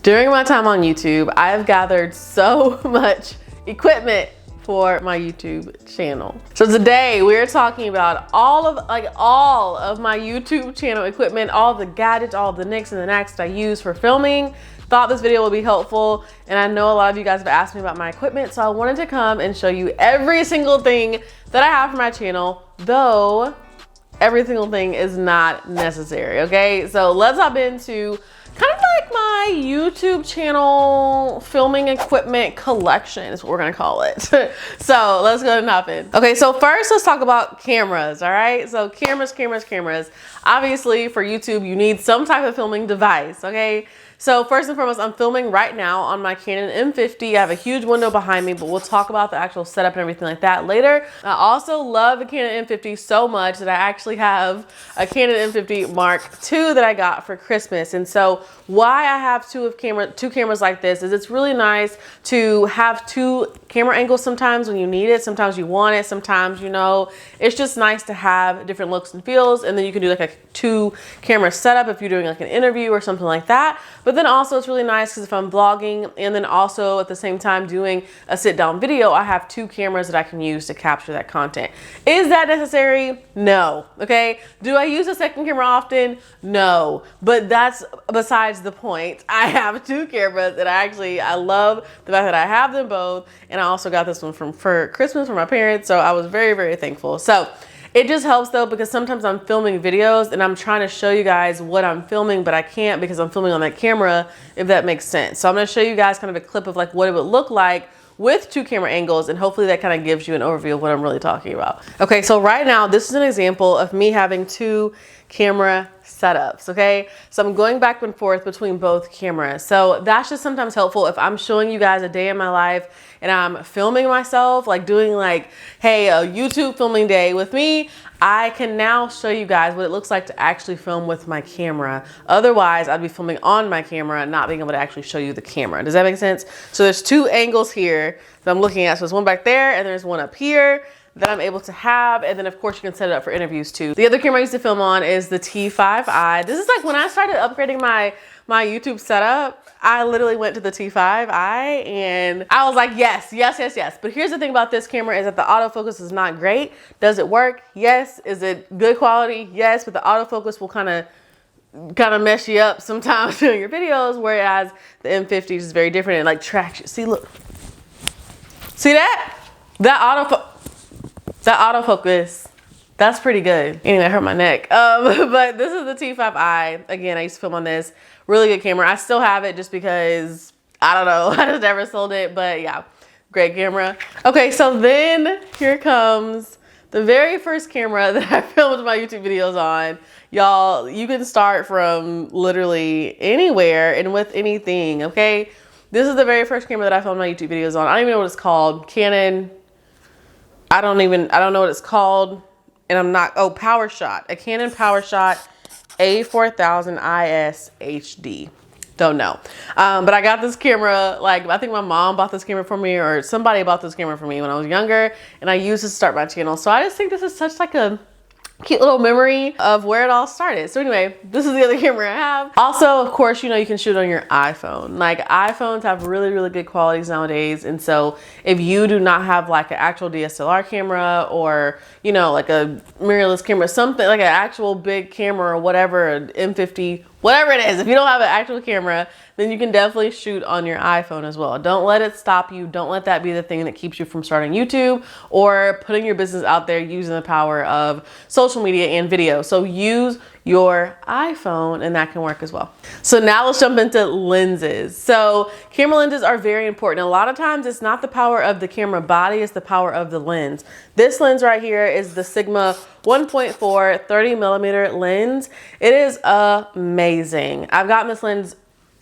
During my time on YouTube, I've gathered so much equipment for my YouTube channel. So today we're talking about all of my YouTube channel equipment, all the gadgets, all the nicks and the knacks that I use for filming. Thought this video will be helpful, and I know a lot of you guys have asked me about my equipment, so I wanted to come and show you every single thing that I have for my channel, though every single thing is not necessary, okay? So let's hop into kind of like my YouTube channel filming equipment collection is what we're gonna call it. So let's go ahead and hop in. Okay, so first let's talk about cameras, all right? So cameras. Obviously for YouTube, you need some type of filming device, okay? So first and foremost, I'm filming right now on my Canon M50. I have a huge window behind me, but we'll talk about the actual setup and everything like that later. I also love the Canon M50 so much that I actually have a Canon M50 Mark II that I got for Christmas. And so why I have two cameras like this is it's really nice to have two camera angles sometimes when you need it. Sometimes you want it. Sometimes, you know, it's just nice to have different looks and feels. And then you can do like a two camera setup if you're doing like an interview or something like that. But then also it's really nice because if I'm vlogging and then also at the same time doing a sit down video, I have two cameras that I can use to capture that content. Is that necessary? No. Okay. Do I use a second camera often? No. But that's besides the point. I have two cameras and I love the fact that I have them both. And I also got this one for Christmas from my parents. So I was very, very thankful. So it just helps though, because sometimes I'm filming videos and I'm trying to show you guys what I'm filming, but I can't because I'm filming on that camera, if that makes sense. So I'm gonna show you guys kind of a clip of like what it would look like with two camera angles, and hopefully that kind of gives you an overview of what I'm really talking about. Okay, so right now, this is an example of me having two camera setups, okay? So I'm going back and forth between both cameras. So that's just sometimes helpful if I'm showing you guys a day in my life and I'm filming myself, like doing like, hey, a YouTube filming day with me, I can now show you guys what it looks like to actually film with my camera. Otherwise, I'd be filming on my camera and not being able to actually show you the camera. Does that make sense? So there's two angles here that I'm looking at. So there's one back there and there's one up here that I'm able to have. And then of course you can set it up for interviews too. The other camera I used to film on is the T5i. This is like when I started upgrading my YouTube setup, I literally went to the T5i and I was like, yes. But here's the thing about this camera is that the autofocus is not great. Does it work? Yes. Is it good quality? Yes, but the autofocus will kind of mess you up sometimes during your videos, whereas the M50 is very different and like tracks you. See, look. See that? That autofocus, that's pretty good. Anyway, I hurt my neck. But this is the T5i. Again, I used to film on this. Really good camera. I still have it just because, I don't know, I just never sold it. But yeah, great camera. Okay, so then here comes the very first camera that I filmed my YouTube videos on. Y'all, you can start from literally anywhere and with anything, okay? This is the very first camera that I filmed my YouTube videos on. I don't even know what it's called. Canon, I don't know what it's called. And I'm not, PowerShot, a Canon PowerShot A4000 IS HD. Don't know. But I got this camera, like I think my mom bought this camera for me or somebody bought this camera for me when I was younger, and I used it to start my channel. So I just think this is such like a cute little memory of where it all started. So anyway, this is the other camera I have. Also, of course, you know, you can shoot on your iPhone. Like iPhones have really, really good qualities nowadays. And so if you do not have like an actual DSLR camera or, you know, like a mirrorless camera, something like an actual big camera or whatever, an M50, whatever it is, if you don't have an actual camera, then you can definitely shoot on your iPhone as well. Don't let it stop you. Don't let that be the thing that keeps you from starting YouTube or putting your business out there using the power of social media and video. So use your iPhone and that can work as well. So now let's jump into lenses. So camera lenses are very important. A lot of times it's not the power of the camera body, it's the power of the lens. This lens right here is the Sigma 1.4 30mm lens. It is amazing. I've gotten this lens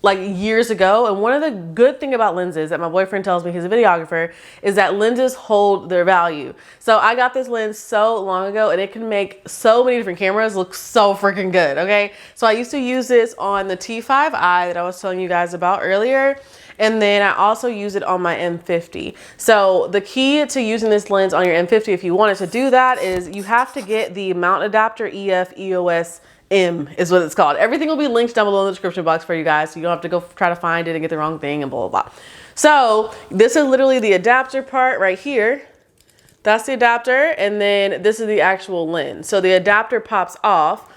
like years ago. And one of the good thing about lenses that my boyfriend tells me, he's a videographer, is that lenses hold their value. So I got this lens so long ago and it can make so many different cameras look so freaking good, okay? So I used to use this on the T5i that I was telling you guys about earlier. And then I also use it on my M50. So the key to using this lens on your M50, if you wanted to do that, is you have to get the mount adapter EF EOS M is what it's called. Everything will be linked down below in the description box for you guys, so you don't have to go try to find it and get the wrong thing and blah, blah, blah. So this is literally the adapter part right here. That's the adapter, and then this is the actual lens. So the adapter pops off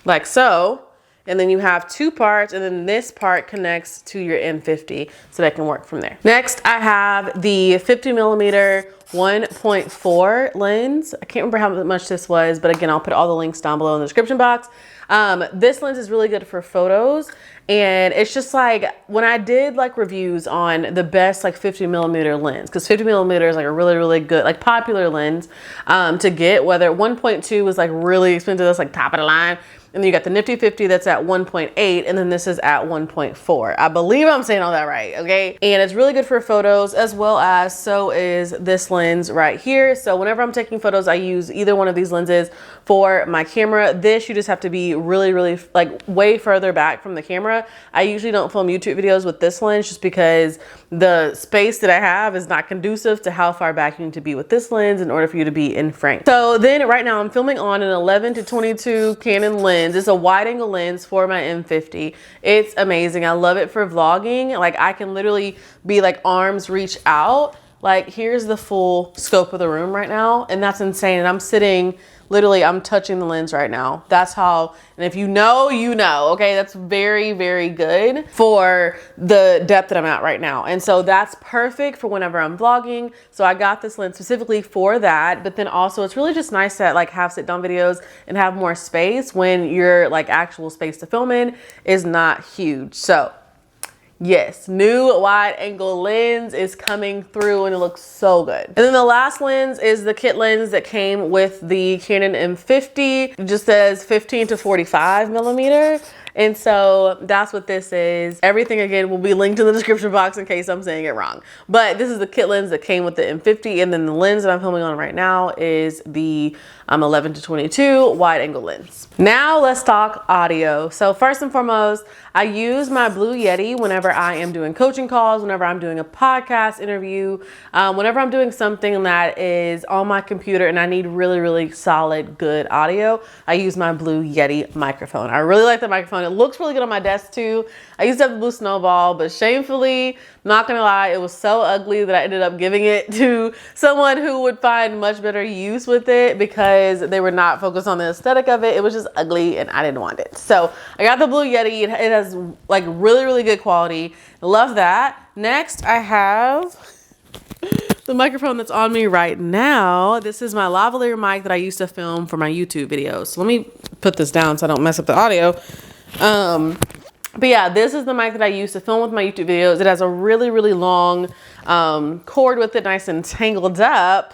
like so, and then you have two parts, and then this part connects to your M50 so that can work from there. Next, I have the 50mm 1.4 lens. I can't remember how much this was, but again, I'll put all the links down below in the description box. This lens is really good for photos, and it's just like when I did like reviews on the best like 50mm lens, because 50mm is like a really, really good, like popular lens to get, whether 1.2 was like really expensive, that's like top of the line. And then you got the Nifty 50 that's at 1.8, and then this is at 1.4. I believe I'm saying all that right, okay? And it's really good for photos, as well as so is this lens right here. So whenever I'm taking photos, I use either one of these lenses for my camera. This, you just have to be really, really like way further back from the camera. I usually don't film YouTube videos with this lens just because the space that I have is not conducive to how far back you need to be with this lens in order for you to be in frame. So then right now I'm filming on an 11-22 Canon lens. It's a wide angle lens for my M50. It's amazing. I love it for vlogging. Like I can literally be like arms reach out. Like here's the full scope of the room right now. And that's insane. And I'm sitting, literally I'm touching the lens right now. That's how, and if you know, you know, okay, that's very, very good for the depth that I'm at right now. And so that's perfect for whenever I'm vlogging. So I got this lens specifically for that, but then also it's really just nice to like have sit down videos and have more space when your like actual space to film in is not huge. So yes, new wide angle lens is coming through and it looks so good. And then the last lens is the kit lens that came with the Canon M50. It just says 15-45mm. And so that's what this is. Everything again will be linked in the description box in case I'm saying it wrong. But this is the kit lens that came with the M50. And then the lens that I'm filming on right now is the 11-22 wide angle lens. Now let's talk audio. So first and foremost, I use my Blue Yeti whenever I am doing coaching calls, whenever I'm doing a podcast interview, whenever I'm doing something that is on my computer and I need really, really solid, good audio, I use my Blue Yeti microphone. I really like the microphone. It looks really good on my desk too. I used to have the Blue Snowball, but shamefully, not gonna lie, it was so ugly that I ended up giving it to someone who would find much better use with it because they were not focused on the aesthetic of it. It was just ugly and I didn't want it. So I got the Blue Yeti. It has like really, really good quality. Love that. Next, I have the microphone that's on me right now. This is my lavalier mic that I used to film for my YouTube videos. So let me put this down so I don't mess up the audio. But yeah, this is the mic that I use to film with my YouTube videos. It has a really, really long cord with it, nice and tangled up.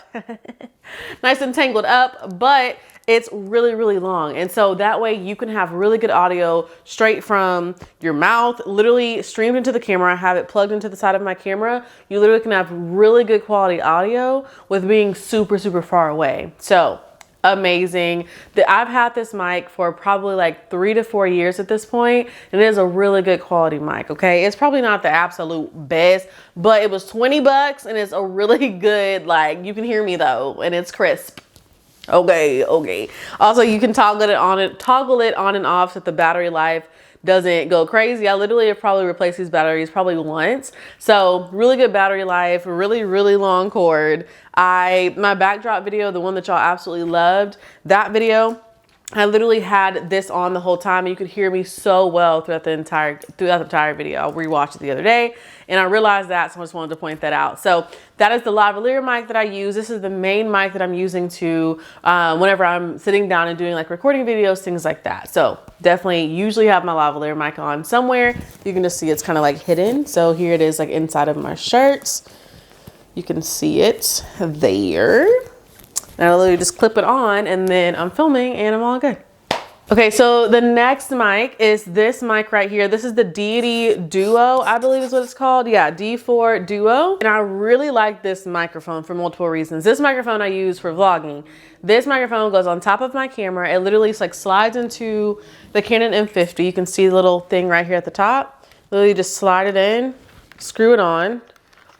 Nice and tangled up, but it's really, really long. And so that way you can have really good audio straight from your mouth, literally streamed into the camera. I have it plugged into the side of my camera. You literally can have really good quality audio with being super, super far away. So amazing. I've had this mic for probably like 3 to 4 years at this point, and it is a really good quality mic. Okay, it's probably not the absolute best, but it was 20 bucks and it's a really good, like, you can hear me though, and it's crisp. Okay. Also, you can toggle it on and off so that the battery life doesn't go crazy. I literally have probably replaced these batteries probably once. So really good battery life, really, really long cord. My backdrop video, the one that y'all absolutely loved, that video, I literally had this on the whole time and you could hear me so well throughout the entire video. I rewatched it the other day and I realized that, so I just wanted to point that out. So that is the lavalier mic that I use. This is the main mic that I'm using to whenever I'm sitting down and doing like recording videos, things like that. So definitely usually have my lavalier mic on somewhere. You can just see it's kind of like hidden. So here it is, like inside of my shirts. You can see it there. And I literally just clip it on and then I'm filming and I'm all good. Okay, so the next mic is this mic right here. This is the Deity Duo, I believe is what it's called. Yeah, D4 Duo. And I really like this microphone for multiple reasons. This microphone I use for vlogging. This microphone goes on top of my camera. It literally like slides into the Canon M50. You can see the little thing right here at the top. Literally just slide it in, screw it on,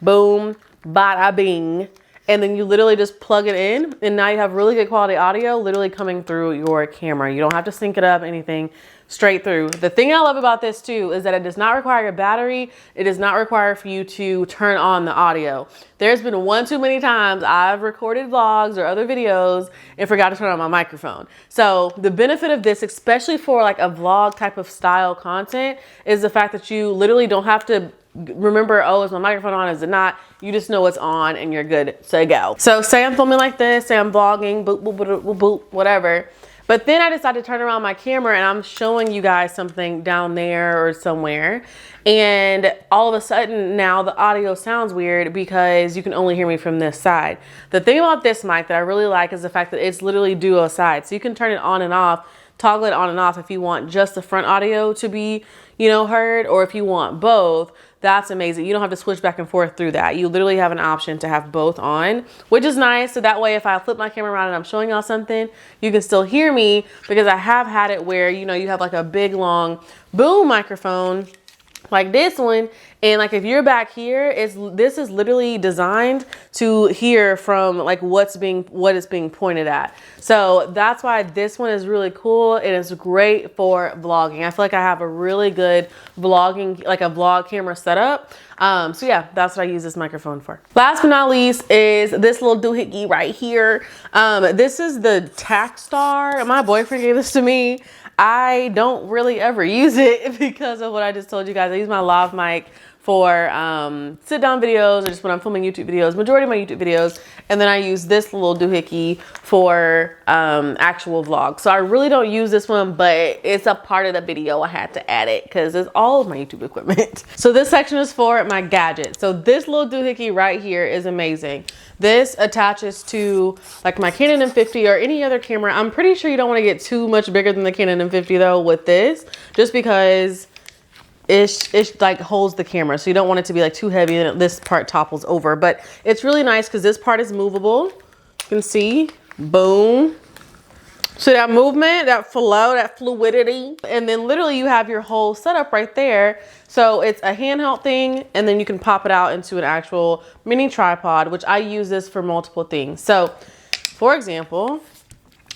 boom, bada bing. and then you literally just plug it in, and now you have really good quality audio literally coming through your camera. You don't have to sync it up, anything, straight through. The thing I love about this too is that it does not require a battery. It does not require for you to turn on the audio. There's been one too many times I've recorded vlogs or other videos and forgot to turn on my microphone. So the benefit of this, especially for like a vlog type of style content, is the fact that you literally don't have to remember, oh, is my microphone on, is it not? You just know it's on and you're good to go. So say I'm filming like this, say I'm vlogging, boop, boop, boop, boop, boop, whatever. But then I decided to turn around my camera and I'm showing you guys something down there or somewhere. And all of a sudden now the audio sounds weird because you can only hear me from this side. The thing about this mic that I really like is the fact that it's literally duo side. So you can turn it on and off, toggle it on and off if you want just the front audio to be, you know, heard, or if you want both. That's amazing. You don't have to switch back and forth through that. You literally have an option to have both on, which is nice. So that way, if I flip my camera around and I'm showing y'all something, you can still hear me, because I have had it where, you know, you have like a big long boom microphone like this one, and like if you're back here, this is literally designed to hear from like what is being pointed at. So that's why this one is really cool. It is great for vlogging. I feel like I have a really good vlogging, like a vlog camera setup. So yeah, that's what I use this microphone for. Last but not least is this little doohickey right here. This is the Takstar. My boyfriend gave this to me. I don't really ever use it because of what I just told you guys. I use my lav mic for sit down videos or just when I'm filming YouTube videos, majority of my YouTube videos. And then I use this little doohickey for actual vlogs. So I really don't use this one, but it's a part of the video. I had to add it because it's all of my YouTube equipment. So this section is for my gadgets. So this little doohickey right here is amazing. This attaches to like my Canon M50 or any other camera. I'm pretty sure you don't want to get too much bigger than the Canon M50 though with this, just because it like holds the camera. So you don't want it to be like too heavy and this part topples over. But it's really nice because this part is movable. You can see, boom. So that movement, that flow, that fluidity, and then literally you have your whole setup right there. So it's a handheld thing, and then you can pop it out into an actual mini tripod, which I use this for multiple things. So for example,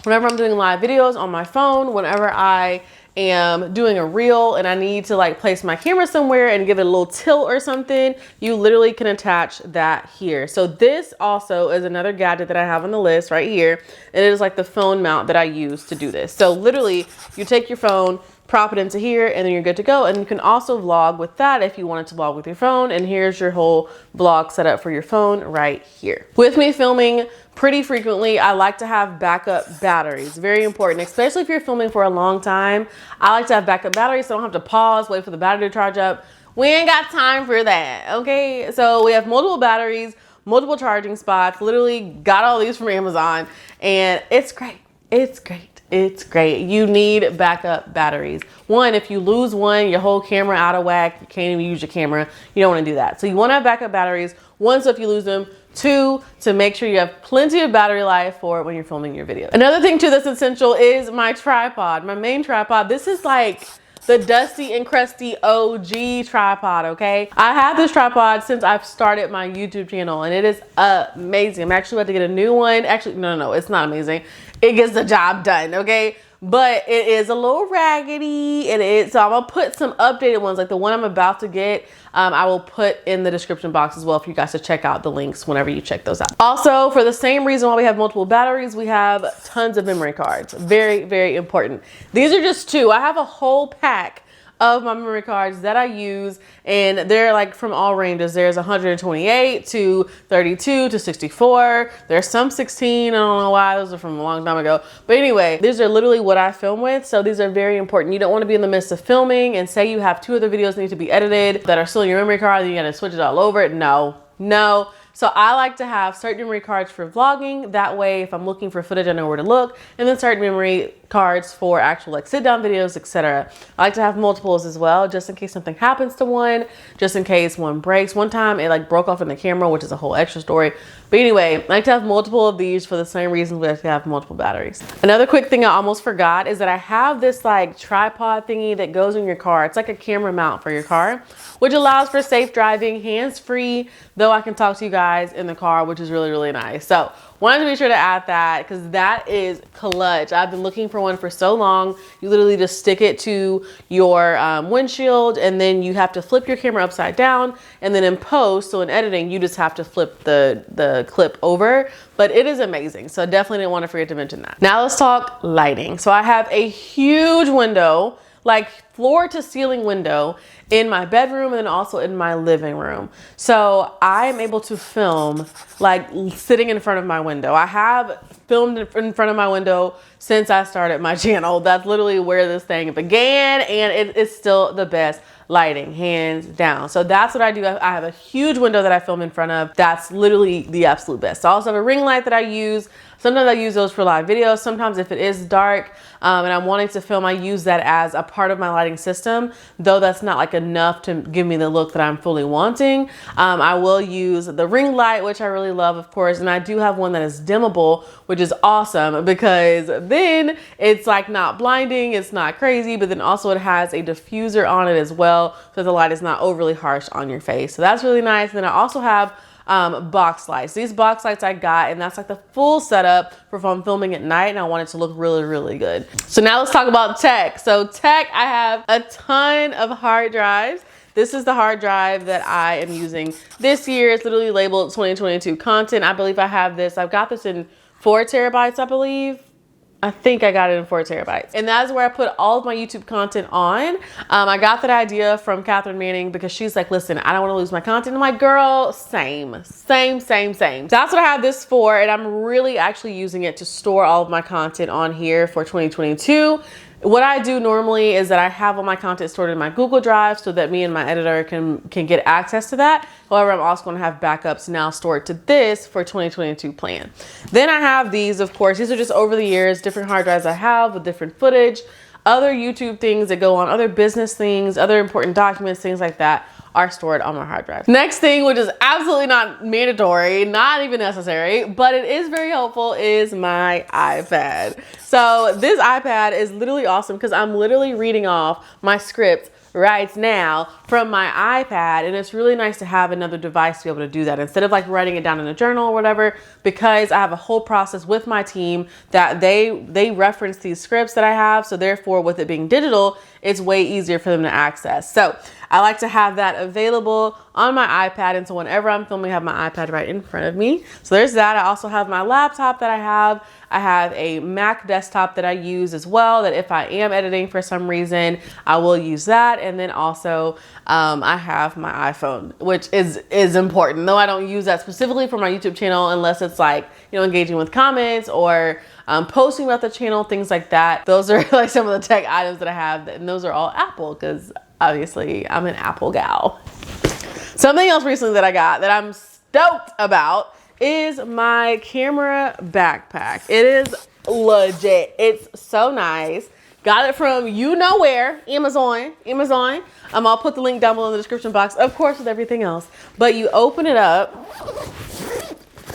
whenever I'm doing live videos on my phone, whenever I am doing a reel and I need to like place my camera somewhere and give it a little tilt or something, you literally can attach that here. So this also is another gadget that I have on the list right here. It is like the phone mount that I use to do this. So literally you take your phone, prop it into here, and then you're good to go. And you can also vlog with that if you wanted to vlog with your phone. And here's your whole vlog setup for your phone right here. With me filming pretty frequently, I like to have backup batteries. Very important, especially if you're filming for a long time. I like to have backup batteries so I don't have to pause, wait for the battery to charge up. We ain't got time for that, okay? So we have multiple batteries, multiple charging spots, literally got all these from Amazon, and it's great. It's great. It's great. You need backup batteries. One, if you lose one, your whole camera out of whack, you can't even use your camera. You don't want to do that. So you want to have backup batteries. One, so if you lose them. Two, to make sure you have plenty of battery life for when you're filming your video. Another thing too that's essential is my tripod, my main tripod. This is like the dusty and crusty OG tripod, okay? I have this tripod since I've started my YouTube channel, and it is amazing. I'm actually about to get a new one. Actually, no, it's not amazing. It gets the job done, okay? But it is a little raggedy. So I'm gonna put some updated ones, like the one I'm about to get. I will put in the description box as well for you guys to check out the links whenever you check those out. Also, for the same reason why we have multiple batteries, we have tons of memory cards. Very, very important. These are just two. I have a whole pack of my memory cards that I use, and they're like from all ranges. There's 128 to 32 to 64. There's some 16. I don't know why, those are from a long time ago. But anyway, these are literally what I film with. So these are very important. You don't want to be in the midst of filming and say you have two other videos that need to be edited that are still in your memory card, and you gotta switch it all over. No. So I like to have certain memory cards for vlogging. That way, if I'm looking for footage, I know where to look. And then certain memory cards for actual like sit down videos, etc. I like to have multiples as well, just in case something happens to one, just in case one breaks. One time it like broke off in the camera, which is a whole extra story. But anyway, I like to have multiple of these for the same reason we like to have multiple batteries. Another quick thing I almost forgot is that I have this like tripod thingy that goes in your car. It's like a camera mount for your car, which allows for safe driving, hands-free, though I can talk to you guys size in the car, which is really, really nice. So wanted to be sure to add that because that is clutch. I've been looking for one for so long. You literally just stick it to your windshield, and then you have to flip your camera upside down, and then in post, so in editing, you just have to flip the clip over. But it is amazing. So definitely didn't want to forget to mention that. Now let's talk lighting. So I have a huge window, like floor to ceiling window in my bedroom and also in my living room. So I am able to film like sitting in front of my window. I have filmed in front of my window since I started my channel. That's literally where this thing began, and it is still the best lighting, hands down. So that's what I do. I have a huge window that I film in front of. That's literally the absolute best. I also have a ring light that I use. Sometimes I use those for live videos. Sometimes if it is dark and I'm wanting to film, I use that as a part of my lighting system, though that's not like enough to give me the look that I'm fully wanting. I will use the ring light, which I really love, of course. And I do have one that is dimmable, which is awesome because then it's like not blinding, it's not crazy, but then also it has a diffuser on it as well, so the light is not overly harsh on your face. So that's really nice. And then I also have box lights. These box lights I got, and that's like the full setup for if I'm filming at night and I want it to look really, really good. So now let's talk about tech. So tech, I have a ton of hard drives. This is the hard drive that I am using this year. It's literally labeled 2022 content. I believe I have this. I've got this in 4 terabytes, I believe. I think I got it in 4 terabytes. And that's where I put all of my YouTube content on. I got that idea from Catherine Manning because she's like, listen, I don't want to lose my content. I'm like, girl, same. That's what I have this for. And I'm really actually using it to store all of my content on here for 2022. What I do normally is that I have all my content stored in my Google Drive so that me and my editor can get access to that. However, I'm also going to have backups now stored to this for 2022 plan. Then I have these, of course, these are just over the years, different hard drives I have with different footage, other YouTube things that go on, other business things, other important documents, things like that are stored on my hard drive. Next thing, which is absolutely not mandatory, not even necessary, but it is very helpful, is my iPad. So this iPad is literally awesome because I'm literally reading off my script right now from my iPad, and it's really nice to have another device to be able to do that instead of like writing it down in a journal or whatever, because I have a whole process with my team that they reference these scripts that I have. So therefore, with it being digital, it's way easier for them to access. So I like to have that available on my iPad, and so whenever I'm filming, I have my iPad right in front of me. So there's that. I also have my laptop that I have. I have a Mac desktop that I use as well, that if I am editing for some reason, I will use that. And then also I have my iPhone, which is important, though I don't use that specifically for my YouTube channel unless it's like, you know, engaging with comments or posting about the channel, things like that. Those are like some of the tech items that I have, and those are all Apple because obviously I'm an Apple gal. Something else recently that I got that I'm stoked about is my camera backpack. It is legit. It's so nice. Got it from you know where, Amazon. I'll put the link down below in the description box, of course, with everything else. But you open it up.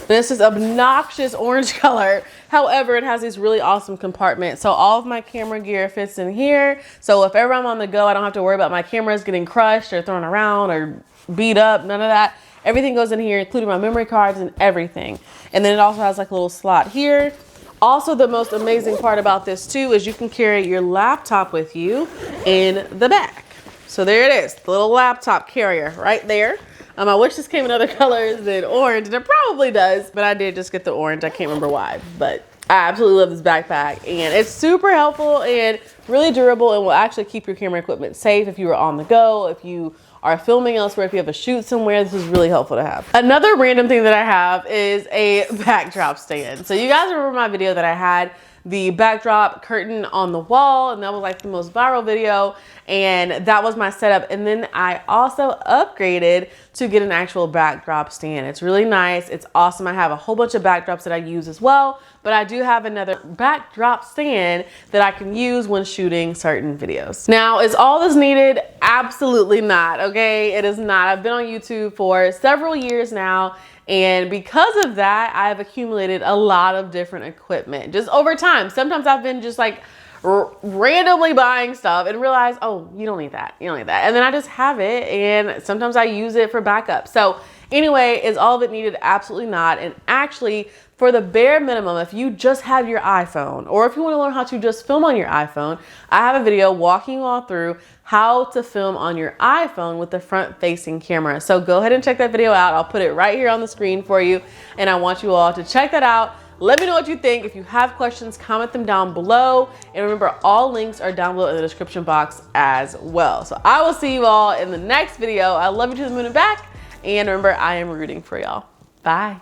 This is obnoxious orange color. However, it has these really awesome compartments. So all of my camera gear fits in here. So if ever I'm on the go, I don't have to worry about my cameras getting crushed or thrown around or beat up, none of that. Everything goes in here, including my memory cards and everything. And then it also has like a little slot here. Also, the most amazing part about this too is you can carry your laptop with you in the back. So there it is, the little laptop carrier right there. I wish this came in other colors than orange, and it probably does, but I did just get the orange. I can't remember why, but I absolutely love this backpack, and it's super helpful and really durable and will actually keep your camera equipment safe if you are on the go, if you are filming elsewhere, if you have a shoot somewhere. This is really helpful to have. Another random thing that I have is a backdrop stand. So you guys remember my video that I had the backdrop curtain on the wall, and that was like the most viral video, and that was my setup. And then I also upgraded to get an actual backdrop stand. It's really nice, it's awesome. I have a whole bunch of backdrops that I use as well, but I do have another backdrop stand that I can use when shooting certain videos. Now, is all this needed? Absolutely not, okay? It is not. I've been on YouTube for several years now, and because of that, I've accumulated a lot of different equipment just over time. Sometimes I've been just like randomly buying stuff and realize, oh, you don't need that. And then I just have it, and sometimes I use it for backup. So Anyway, is all of it needed? Absolutely not. And actually, for the bare minimum, if you just have your iPhone, or if you want to learn how to just film on your iPhone, I have a video walking you all through how to film on your iPhone with the front-facing camera. So go ahead and check that video out. I'll put it right here on the screen for you, and I want you all to check that out. Let me know what you think. If you have questions, comment them down below. And remember, all links are down below in the description box as well. So I will see you all in the next video. I love you to the moon and back. And remember, I am rooting for y'all. Bye.